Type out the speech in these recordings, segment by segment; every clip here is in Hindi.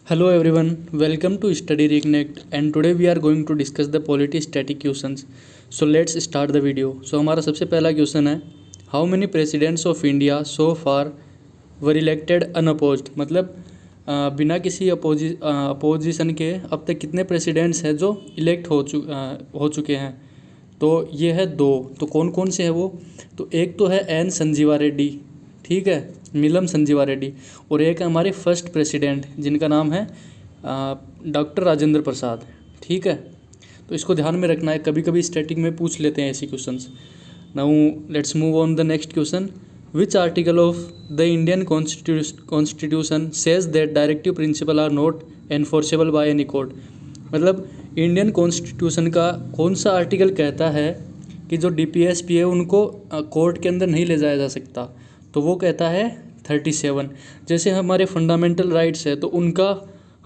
Hello everyone, welcome to Study Reconnect and today we are going to discuss the polity static questions. So let's start the video. So हमारा सबसे पहला क्वेश्चन है how many presidents of India so far were elected unopposed मतलब बिना किसी अपोजिशन के अब तक कितने प्रेसिडेंट्स हैं जो इलेक्ट हो चुके हैं। तो ये है दो। तो कौन कौन से हैं वो? तो एक तो है एन संजीवा रेड्डी, ठीक है, नीलम संजीवा रेड्डी, और एक है हमारे फर्स्ट प्रेसिडेंट जिनका नाम है डॉक्टर राजेंद्र प्रसाद, ठीक है। तो इसको ध्यान में रखना है, कभी कभी स्टैटिक में पूछ लेते हैं ऐसे questions. Now let's move on the next question. Which article of the Indian constitution says that directive principle are not enforceable by any court. मतलब इंडियन कॉन्स्टिट्यूशन का कौन सा आर्टिकल कहता है कि जो डीपीएसपी है उनको कोर्ट के अंदर नहीं ले जाया जा सकता? तो वो कहता है 37। जैसे हमारे फंडामेंटल राइट्स है तो उनका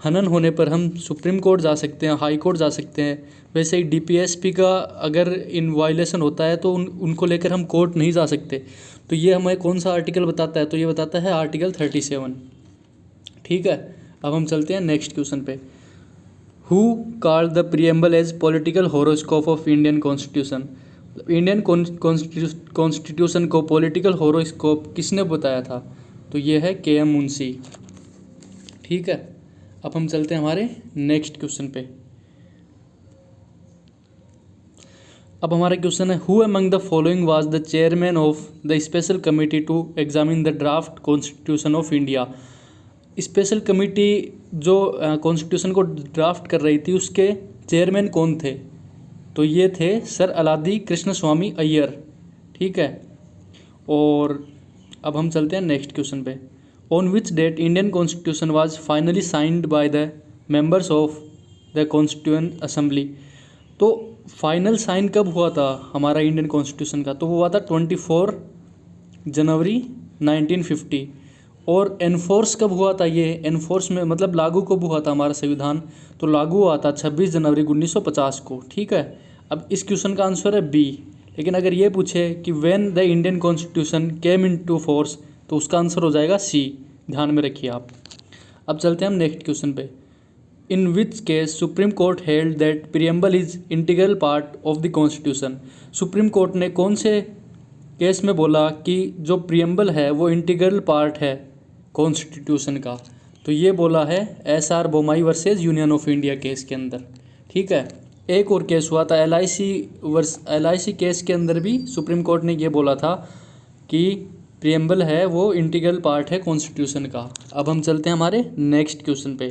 हनन होने पर हम सुप्रीम कोर्ट जा सकते हैं, हाई कोर्ट जा सकते हैं। वैसे ही डीपीएसपी का अगर इन वायलेशन होता है तो उनको लेकर हम कोर्ट नहीं जा सकते। तो ये हमें कौन सा आर्टिकल बताता है? तो ये बताता है आर्टिकल 37, ठीक है। अब हम चलते हैं नेक्स्ट क्वेश्चन पे। Who called the preamble as political horoscope of Indian constitution. Indian constitution को पॉलिटिकल हॉरोस्कोप किसने बताया था? तो ये है के एम मुंशी, ठीक है। अब हम चलते हैं हमारे नेक्स्ट क्वेश्चन पे। अब हमारा क्वेश्चन है who among the following was the chairman of the special committee to examine the draft constitution of India. Special committee जो कॉन्स्टिट्यूशन को ड्राफ्ट कर रही थी उसके चेयरमैन कौन थे? तो ये थे सर अलादी कृष्ण स्वामी अय्यर, ठीक है। और अब हम चलते हैं नेक्स्ट क्वेश्चन पे। On which date Indian constitution was finally signed by the members of the constituent assembly. तो फाइनल साइन कब हुआ था हमारा इंडियन कॉन्स्टिट्यूशन का? तो वो हुआ था 24 जनवरी 1950। और एनफोर्स कब हुआ था? ये एनफोर्स में मतलब लागू कब हुआ था हमारा संविधान? तो लागू हुआ था 26 जनवरी 1950 को, ठीक है। अब इस क्वेश्चन का आंसर है बी। लेकिन अगर ये पूछे कि when the Indian constitution came into force तो उसका आंसर हो जाएगा सी। ध्यान में रखिए आप। अब चलते हैं हम नेक्स्ट क्वेश्चन पे। In which case Supreme Court held that preamble is integral part of the constitution. Supreme Court ने कौन से केस में बोला कि जो प्रीएम्बल है वो इंटीग्रल पार्ट है कॉन्स्टिट्यूशन का? तो ये बोला है SR. Bommai versus union of India case के अंदर, ठीक है। एक और केस हुआ था एल.आई.सी. केस के अंदर भी सुप्रीम कोर्ट ने ये बोला था कि प्रीएम्बल है वो इंटीग्रल पार्ट है कॉन्स्टिट्यूशन का। अब हम चलते हैं हमारे नेक्स्ट क्वेश्चन पे।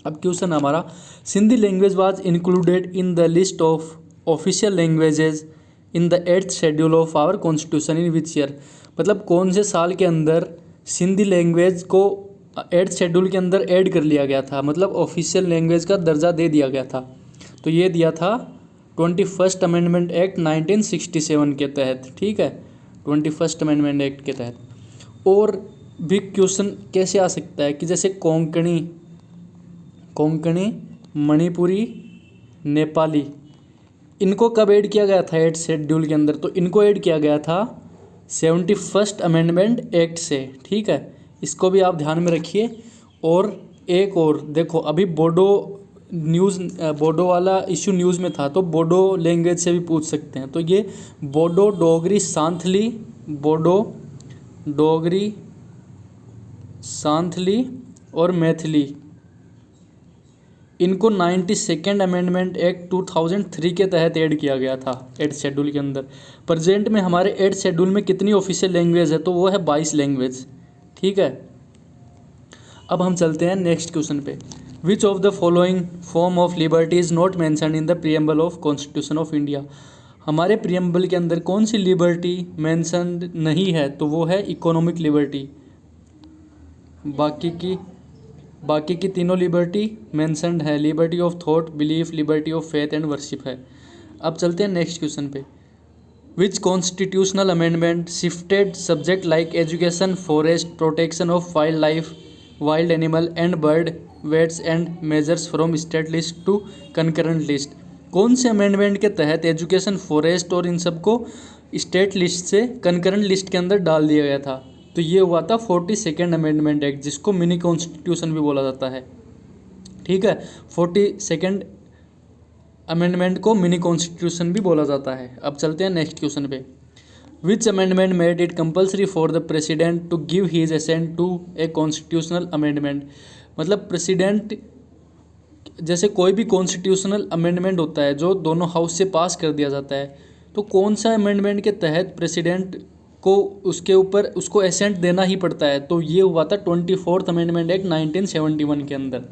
अब क्वेश्चन हमारा Sindhi language was included in the list of official languages in the 8th schedule of our constitution in which year. मतलब कौन से साल के अंदर सिंधी लैंग्वेज को 8th शेड्यूल के अंदर ऐड कर लिया गया था, मतलब ऑफिशियल लैंग्वेज का दर्जा दे दिया गया था? तो ये दिया था 21st अमेंडमेंट एक्ट 1967 के तहत, ठीक है, 21st अमेंडमेंट एक्ट के तहत। और भी क्वेश्चन कैसे आ सकता है कि जैसे कोंकणी, मणिपुरी, नेपाली, इनको कब ऐड किया गया था 8th शेड्यूल के अंदर? तो इनको ऐड किया गया था 71st अमेंडमेंट एक्ट से, ठीक है। इसको भी आप ध्यान में रखिए। और एक और देखो, अभी बोडो वाला इश्यू न्यूज़ में था, तो बोडो लैंग्वेज से भी पूछ सकते हैं। तो ये बोडो, डोगरी, सांथली और मैथिली, इनको 92nd अमेंडमेंट एक्ट 2003 के तहत ऐड किया गया था 8th शेड्यूल के अंदर। प्रेजेंट में हमारे 8th शेड्यूल में कितनी ऑफिशियल लैंग्वेज है? तो वो है 22 लैंग्वेज, ठीक है। अब हम चलते हैं नेक्स्ट क्वेश्चन पे। Which of the following form of liberty is not mentioned in the preamble of constitution of India. हमारे प्रीएम्बल के अंदर कौन सी लिबर्टी मेंशन्ड नहीं है? तो वो है इकोनॉमिक लिबर्टी। बाकी की तीनों लिबर्टी मेंशन्ड है। Liberty of thought, belief, liberty of faith and worship है। अब चलते हैं नेक्स्ट क्वेश्चन पे। Which constitutional amendment shifted subject like education, forest, protection of wild life, wild animal and bird weights and measures from state list to concurrent list. कौन से अमेंडमेंट के तहत एजुकेशन, फॉरेस्ट और इन सबको स्टेट लिस्ट से कंकरेंट लिस्ट के अंदर डाल दिया गया था? तो ये हुआ था 42nd अमेंडमेंट एक्ट, जिसको मिनी कॉन्स्टिट्यूशन भी बोला जाता है। ठीक है। 42nd अमेंडमेंट को मिनी कॉन्स्टिट्यूशन भी बोला जाता है। अब चलते हैं नेक्स्ट क्वेश्चन पे। Which amendment made it compulsory for the president to give his assent to a constitutional amendment. मतलब प्रेसिडेंट, जैसे कोई भी कॉन्स्टिट्यूशनल अमेंडमेंट होता है जो दोनों हाउस से पास कर दिया जाता है, तो कौन सा अमेंडमेंट के तहत प्रेसिडेंट को उसके ऊपर उसको असेंट देना ही पड़ता है, तो ये हुआ था 24th अमेंडमेंट एक्ट 1971 के अंदर।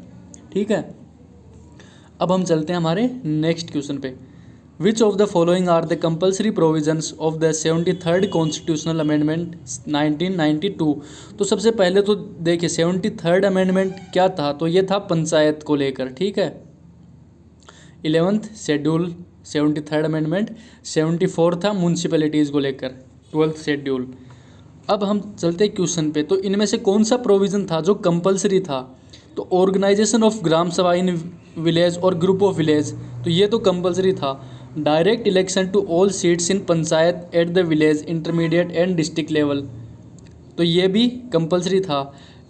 ठीक है। अब हम चलते हैं हमारे नेक्स्ट क्वेश्चन पे। Which of the following are the compulsory provisions of the 73rd constitutional amendment 1992। तो सबसे पहले तो देखिए 73rd अमेंडमेंट क्या था, तो ये था पंचायत को लेकर। ठीक है। 11th schedule 73rd amendment. 74 था म्यूनसिपैलिटीज़ को लेकर 12th शेड्यूल। अब हम चलते हैं क्वेश्चन पे। तो इनमें से कौन सा प्रोविज़न था जो कंपलसरी था? तो organisation of gram sabha in village और ग्रुप ऑफ विलेज, तो ये तो कंपलसरी था। Direct election to all seats in panchayat at the village intermediate and district level, तो ये भी कंपलसरी था।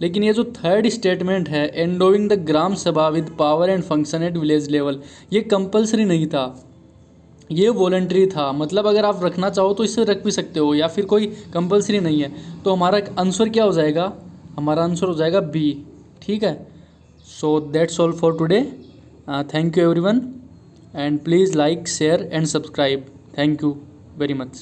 लेकिन ये जो थर्ड स्टेटमेंट है, एंडोइंग द ग्राम सभा with power and function at village level, ये कंपलसरी नहीं था, ये वॉलंटरी था। मतलब अगर आप रखना चाहो तो इसे रख भी सकते हो, या फिर कोई कंपलसरी नहीं है। तो हमारा आंसर क्या हो जाएगा? हमारा आंसर हो जाएगा बी। ठीक है। So that's all for today. Thank you everyone, and please like, share and subscribe. Thank you very much.